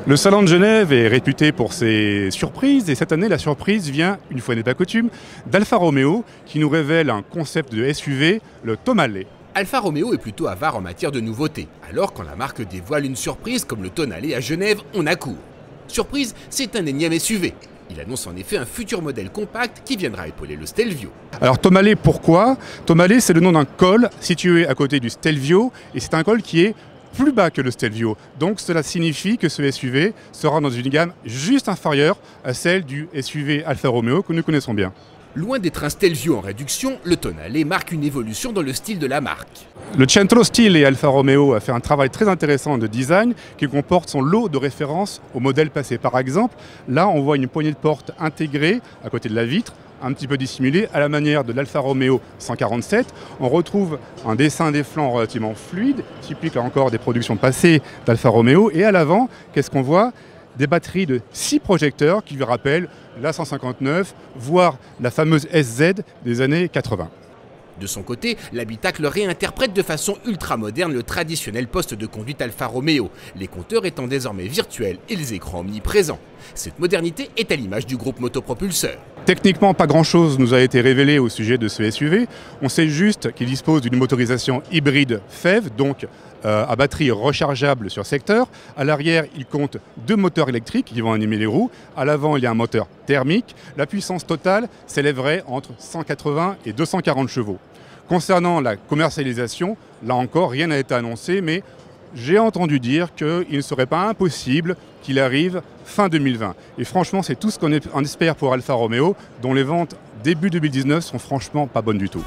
Le salon de Genève est réputé pour ses surprises et cette année la surprise vient, une fois n'est pas coutume, d'Alfa Romeo qui nous révèle un concept de SUV, le Tonale. Alfa Romeo est plutôt avare en matière de nouveautés, alors quand la marque dévoile une surprise comme le Tonale à Genève, on accourt. Surprise, c'est un énième SUV. Il annonce en effet un futur modèle compact qui viendra épauler le Stelvio. Alors Tonale, pourquoi? Tonale, c'est le nom d'un col situé à côté du Stelvio et c'est un col qui est plus bas que le Stelvio. Donc cela signifie que ce SUV sera dans une gamme juste inférieure à celle du SUV Alfa Romeo que nous connaissons bien. Loin d'être un Stelvio en réduction, le Tonale marque une évolution dans le style de la marque. Le Centro Stile et Alfa Romeo a fait un travail très intéressant de design qui comporte son lot de références au modèle passé. Par exemple, là on voit une poignée de porte intégrée à côté de la vitre, un petit peu dissimulée à la manière de l'Alfa Romeo 147. On retrouve un dessin des flancs relativement fluide, typique là encore des productions passées d'Alfa Romeo. Et à l'avant, qu'est-ce qu'on voit? Des batteries de 6 projecteurs qui lui rappellent la 159, voire la fameuse SZ des années 80. De son côté, l'habitacle réinterprète de façon ultra moderne le traditionnel poste de conduite Alfa Romeo, les compteurs étant désormais virtuels et les écrans omniprésents. Cette modernité est à l'image du groupe motopropulseur. Techniquement, pas grand-chose nous a été révélé au sujet de ce SUV. On sait juste qu'il dispose d'une motorisation hybride FEV, donc à batterie rechargeable sur secteur. À l'arrière, il compte 2 moteurs électriques qui vont animer les roues. À l'avant, il y a un moteur thermique. La puissance totale s'élèverait entre 180 et 240 chevaux. Concernant la commercialisation, là encore, rien n'a été annoncé, mais j'ai entendu dire qu'il ne serait pas impossible qu'il arrive fin 2020. Et franchement, c'est tout ce qu'on espère pour Alfa Romeo, dont les ventes début 2019 sont franchement pas bonnes du tout.